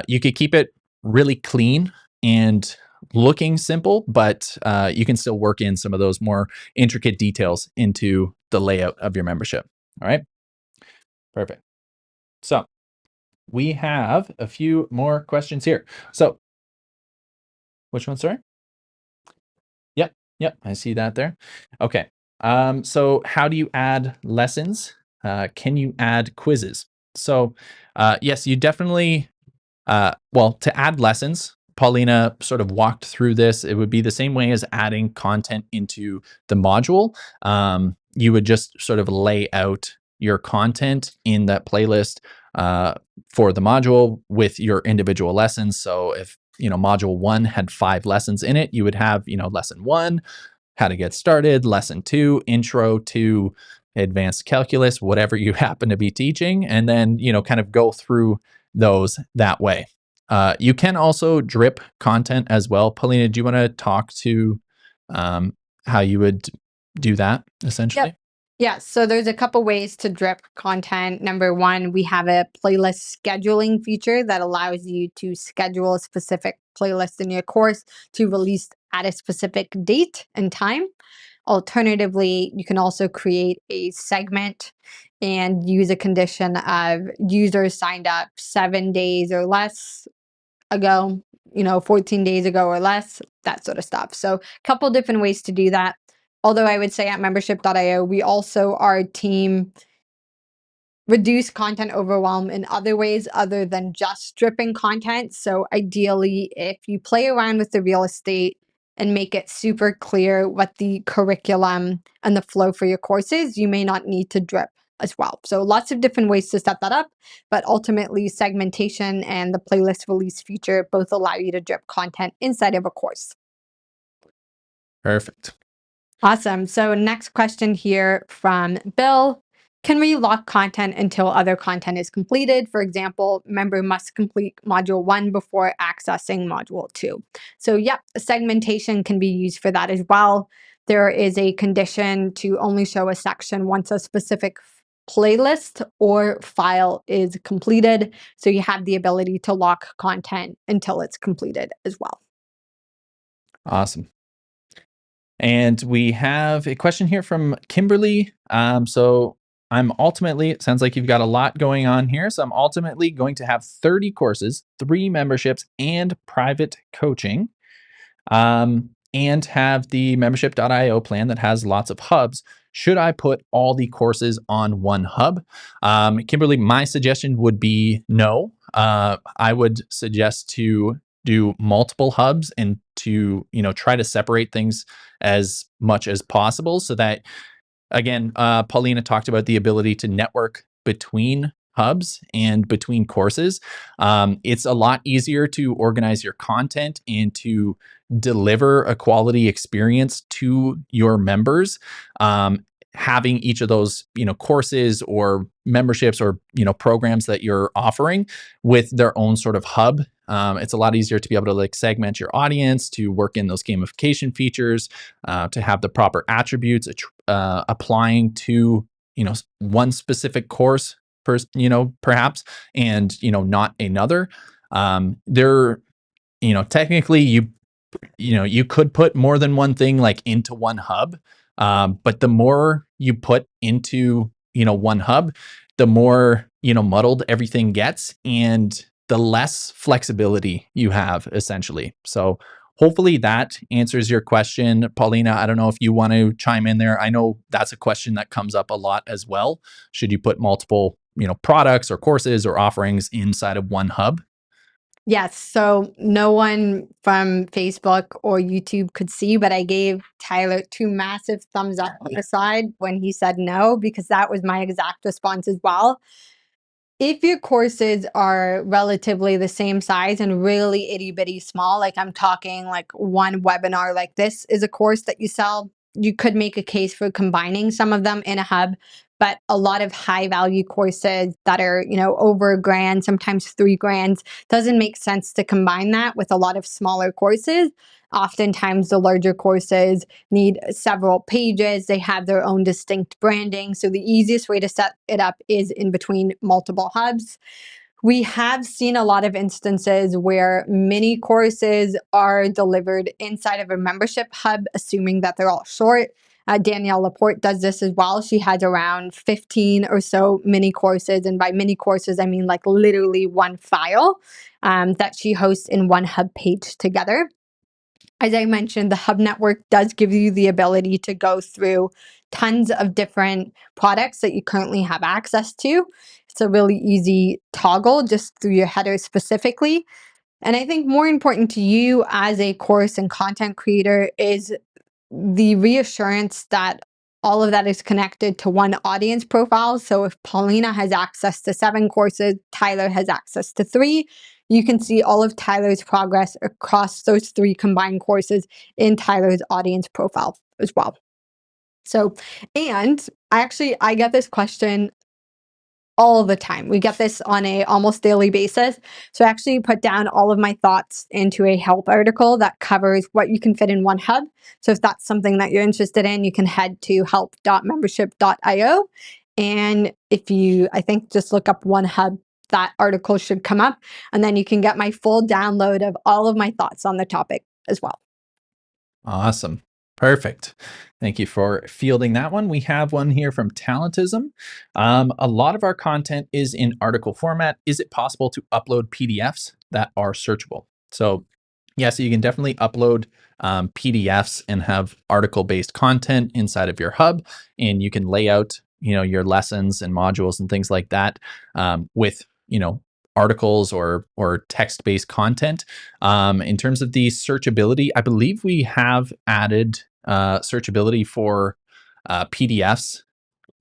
You could keep it really clean and looking simple, but you can still work in some of those more intricate details into the layout of your membership. All right. Perfect. So we have a few more questions here. So which one, sorry? Yep, yep, I see that there. Okay. So how do you add lessons? Can you add quizzes? So yes, you definitely well, to add lessons, Paulina sort of walked through this. It would be the same way as adding content into the module. You would just sort of lay out your content in that playlist uh, for the module with your individual lessons. So if module 1 had 5 lessons in it, you would have lesson 1, how to get started, lesson 2, intro to advanced calculus, whatever you happen to be teaching, and then kind of go through those that way. You can also drip content as well. Paulina, do you want to talk to how you would do that Yep. essentially? Yeah, so there's a couple ways to drip content. Number one, we have a playlist scheduling feature that allows you to schedule a specific playlist in your course to release at a specific date and time. Alternatively, you can also create a segment and use a condition of users signed up 7 days or less ago, 14 days ago or less, that sort of stuff. So, a couple different ways to do that. Although I would say at membership.io, we also our team reduce content overwhelm in other ways other than just stripping content. So ideally, if you play around with the real estate and make it super clear what the curriculum and the flow for your course is, you may not need to drip as well. So lots of different ways to set that up, but ultimately segmentation and the playlist release feature both allow you to drip content inside of a course. Perfect. Awesome. So next question here from Bill. Can we lock content until other content is completed? For example, member must complete module 1 before accessing module 2. So yep, segmentation can be used for that as well. There is a condition to only show a section once a specific playlist or file is completed. So you have the ability to lock content until it's completed as well. Awesome. And we have a question here from Kimberly. So it sounds like you've got a lot going on here. So I'm ultimately going to have 30 courses, 3 memberships, and private coaching, and have the membership.io plan that has lots of hubs. Should I put all the courses on one hub? Kimberly, my suggestion would be no. I would suggest to do multiple hubs and to try to separate things as much as possible so that, again, Paulina talked about the ability to network between hubs and between courses. It's a lot easier to organize your content and to deliver a quality experience to your members. Having each of those, courses or memberships or, programs that you're offering with their own sort of hub. It's a lot easier to be able to like segment your audience, to work in those gamification features, to have the proper attributes applying to one specific course, perhaps, and not another. There, technically, you could put more than one thing like into one hub, but the more you put into one hub, the more, muddled everything gets and the less flexibility you have essentially. So hopefully that answers your question. Paulina, I don't know if you want to chime in there. I know that's a question that comes up a lot as well. Should you put multiple, products or courses or offerings inside of one hub? Yes, so no one from Facebook or YouTube could see, but I gave Tyler two massive thumbs up on the side when he said no, because that was my exact response as well. If your courses are relatively the same size and really itty bitty small, like I'm talking like one webinar like this is a course that you sell, you could make a case for combining some of them in a hub. But a lot of high value courses that are, over a grand, sometimes 3 grand, doesn't make sense to combine that with a lot of smaller courses. Oftentimes, the larger courses need several pages. They have their own distinct branding. So the easiest way to set it up is in between multiple hubs. We have seen a lot of instances where mini courses are delivered inside of a membership hub, assuming that they're all short. Danielle Laporte does this as well. She has around 15 or so mini courses. And by mini courses, I mean like literally one file that she hosts in one hub page together. As I mentioned, the Hub Network does give you the ability to go through tons of different products that you currently have access to. It's a really easy toggle just through your header specifically. And I think more important to you as a course and content creator is the reassurance that all of that is connected to one audience profile. So if Paulina has access to 7 courses, Tyler has access to 3. You can see all of Tyler's progress across those 3 combined courses in Tyler's audience profile as well. So, and I get this question all the time. We get this on a almost daily basis. So I actually put down all of my thoughts into a help article that covers what you can fit in one hub. So if that's something that you're interested in, you can head to help.membership.io. And if you, I think, just look up one hub, that article should come up. And then you can get my full download of all of my thoughts on the topic as well. Awesome. Perfect. Thank you for fielding that one. We have one here from Talentism. A lot of our content is in article format. Is it possible to upload PDFs that are searchable? So, yeah, so you can definitely upload PDFs and have article-based content inside of your hub, and you can lay out, your lessons and modules and things like that with, articles or text-based content. In terms of the searchability, I believe we have added searchability for PDFs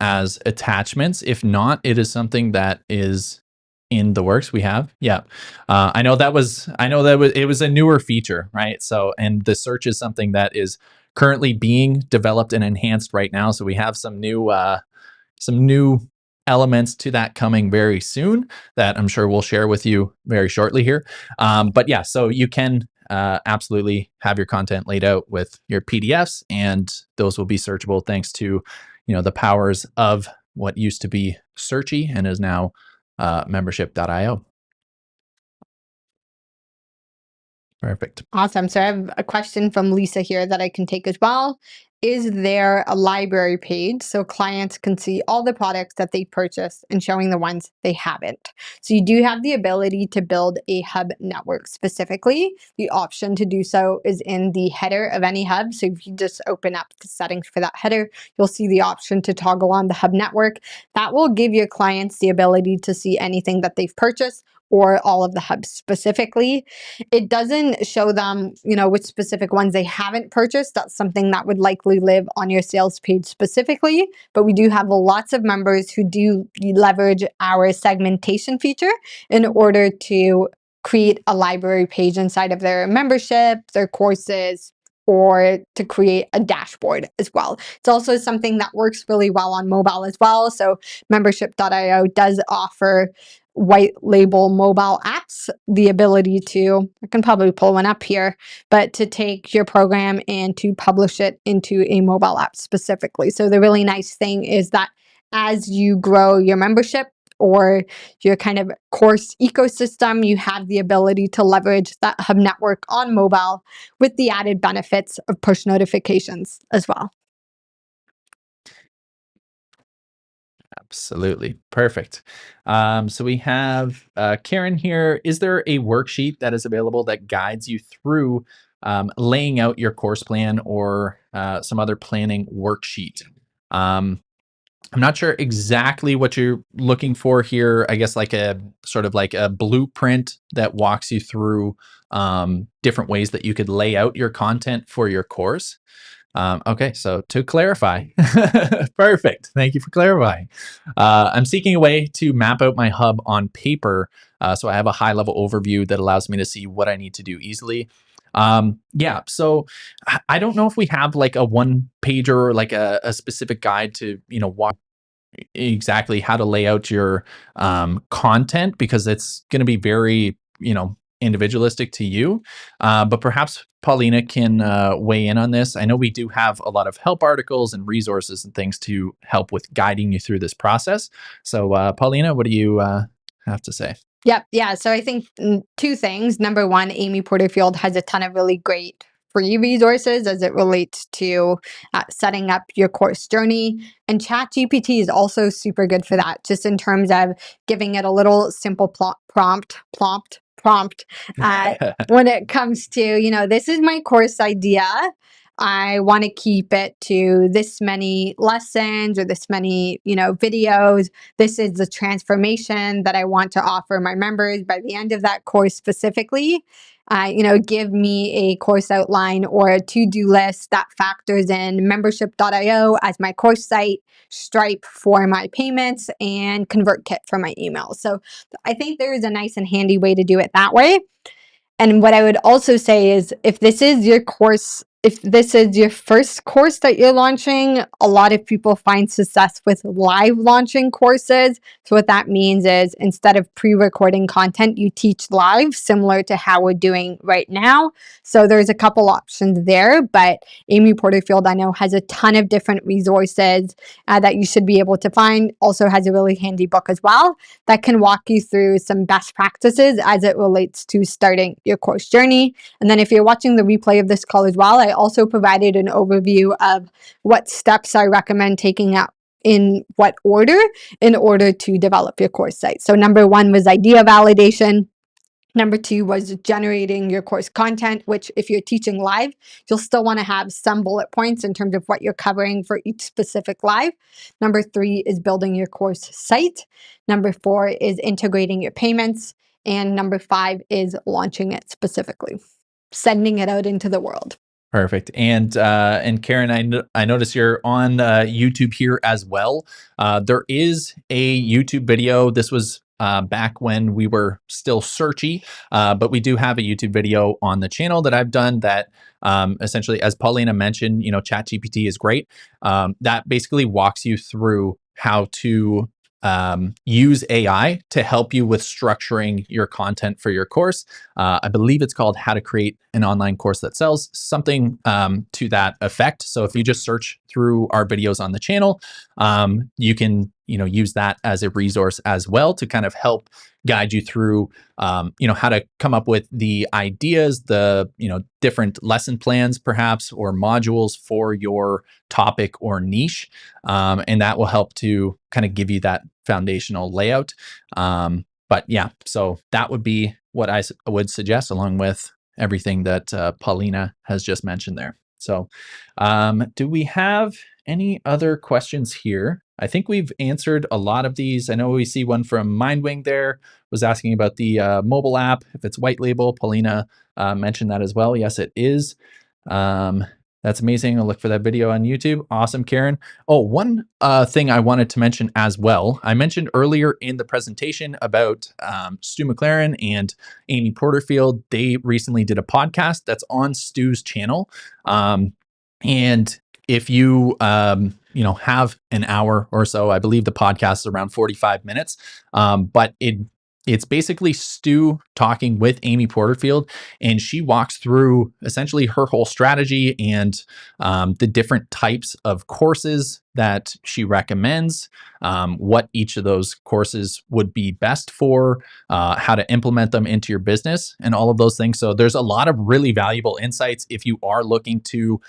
as attachments. If not, it is something that is in the works. We have, yeah. I know that was it was a newer feature, right? So, and the search is something that is currently being developed and enhanced right now. So we have some new elements to that coming very soon that I'm sure we'll share with you very shortly here. But yeah, so you can absolutely have your content laid out with your PDFs, and those will be searchable thanks to, the powers of what used to be Searchy and is now membership.io. Perfect. Awesome. So I have a question from Lisa here that I can take as well. Is there a library page so clients can see all the products that they purchased and showing the ones they haven't? So you do have the ability to build a hub network specifically. The option to do so is in the header of any hub. So if you just open up the settings for that header, you'll see the option to toggle on the hub network. That will give your clients the ability to see anything that they've purchased or all of the hubs specifically. It doesn't show them, which specific ones they haven't purchased. That's something that would likely live on your sales page specifically. But we do have lots of members who do leverage our segmentation feature in order to create a library page inside of their membership, their courses, or to create a dashboard as well. It's also something that works really well on mobile as well. So membership.io does offer white label mobile apps, the ability to, I can probably pull one up here, but to take your program and to publish it into a mobile app specifically. So the really nice thing is that as you grow your membership or your kind of course ecosystem, you have the ability to leverage that hub network on mobile with the added benefits of push notifications as well. Absolutely. Perfect. So we have Karen here. Is there a worksheet that is available that guides you through laying out your course plan or some other planning worksheet? Um, I'm not sure exactly what you're looking for here. I guess like a sort of like a blueprint that walks you through different ways that you could lay out your content for your course. Okay, so to clarify, perfect. Thank you for clarifying. I'm seeking a way to map out my hub on paper, so I have a high level overview that allows me to see what I need to do easily. Yeah, so I don't know if we have like a one pager or like a specific guide to walk exactly how to lay out your content because it's going to be very individualistic to you. But perhaps Paulina can weigh in on this. I know we do have a lot of help articles and resources and things to help with guiding you through this process. So, Paulina, what do you have to say? Yep. Yeah. So I think two things. Number one, Amy Porterfield has a ton of really great free resources as it relates to setting up your course journey. And ChatGPT is also super good for that, just in terms of giving it a little simple prompt when it comes to, this is my course idea. I want to keep it to this many lessons or this many, videos. This is the transformation that I want to offer my members by the end of that course specifically. Give me a course outline or a to-do list that factors in membership.io as my course site, Stripe for my payments, and ConvertKit for my emails. So I think there is a nice and handy way to do it that way. And what I would also say is if this is your course, if this is your first course that you're launching, a lot of people find success with live launching courses. So what that means is instead of pre-recording content, you teach live, similar to how we're doing right now. So there's a couple options there, but Amy Porterfield, I know, has a ton of different resources that you should be able to find. Also has a really handy book as well that can walk you through some best practices as it relates to starting your course journey. And then if you're watching the replay of this call as well, I also provided an overview of what steps I recommend taking out in what order in order to develop your course site. So number one was idea validation. Number two was generating your course content, which if you're teaching live, you'll still want to have some bullet points in terms of what you're covering for each specific live. Number three is building your course site. Number four is integrating your payments. And number five is launching it specifically, sending it out into the world. Perfect. And Karen, I notice you're on YouTube here as well. There is a YouTube video. This was back when we were still searchy, but we do have a YouTube video on the channel that I've done that essentially, as Paulina mentioned, ChatGPT is great. That basically walks you through how to use AI to help you with structuring your content for your course. I believe it's called How to Create an Online Course That Sells, something to that effect. So if you just search through our videos on the channel, you can use that as a resource as well to kind of help guide you through how to come up with the ideas, the different lesson plans perhaps, or modules for your topic or niche, and that will help to kind of give you that foundational layout. But yeah, so that would be what I would suggest, along with everything that Paulina has just mentioned there. So do we have any other questions here? I think we've answered a lot of these. I know we see one from Mindwing there, was asking about the mobile app, if it's white label. Paulina mentioned that as well. Yes, it is. That's amazing. I'll look for that video on YouTube. Awesome, Karen. Oh, one thing I wanted to mention as well. I mentioned earlier in the presentation about Stu McLaren and Amy Porterfield. They recently did a podcast that's on Stu's channel. And if you have an hour or so, I believe the podcast is around 45 minutes, but it's basically Stu talking with Amy Porterfield, and she walks through essentially her whole strategy and the different types of courses that she recommends, what each of those courses would be best for, how to implement them into your business, and all of those things. So there's a lot of really valuable insights if you are looking to,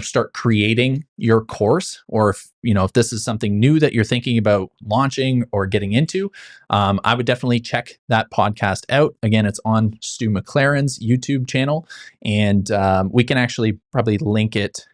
start creating your course, or if this is something new that you're thinking about launching or getting into, I would definitely check that podcast out. Again, it's on Stu McLaren's YouTube channel, and we can actually probably link it.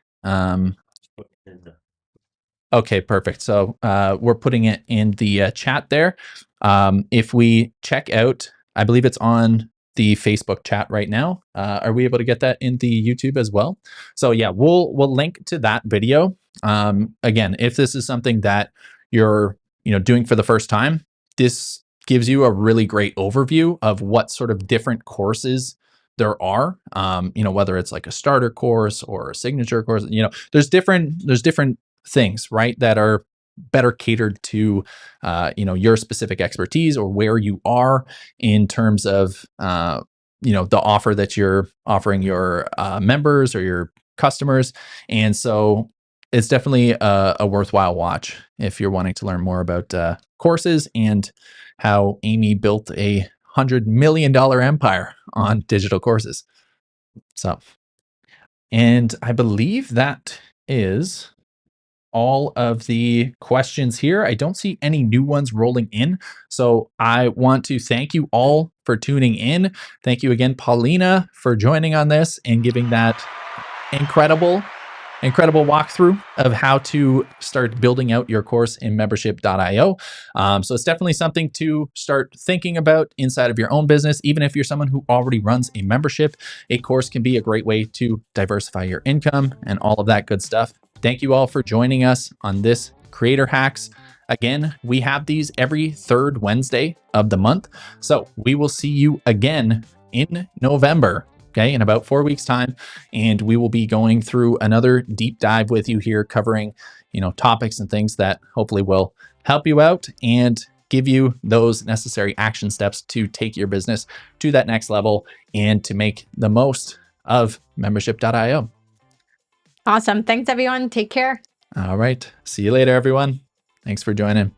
Okay, perfect. So we're putting it in the chat there. If we check out, I believe it's on the Facebook chat right now. Are we able to get that in the YouTube as well? So yeah, we'll link to that video. Again, if this is something that you're doing for the first time, this gives you a really great overview of what sort of different courses there are. Whether it's like a starter course or a signature course, there's different things, right, that are better catered to your specific expertise or where you are in terms of the offer that you're offering your members or your customers. And so it's definitely a worthwhile watch if you're wanting to learn more about courses and how Amy built a $100 million empire on digital courses. So, and I believe that is all of the questions here. I don't see any new ones rolling in. So I want to thank you all for tuning in. Thank you again, Paulina, for joining on this and giving that incredible walkthrough of how to start building out your course in membership.io. So it's definitely something to start thinking about inside of your own business. Even if you're someone who already runs a membership, a course can be a great way to diversify your income and all of that good stuff. Thank you all for joining us on this Creator Hacks. Again, we have these every third Wednesday of the month. So we will see you again in November, okay, in about 4 weeks' time. And we will be going through another deep dive with you here, covering, topics and things that hopefully will help you out and give you those necessary action steps to take your business to that next level and to make the most of membership.io. Awesome. Thanks, everyone. Take care. All right. See you later, everyone. Thanks for joining.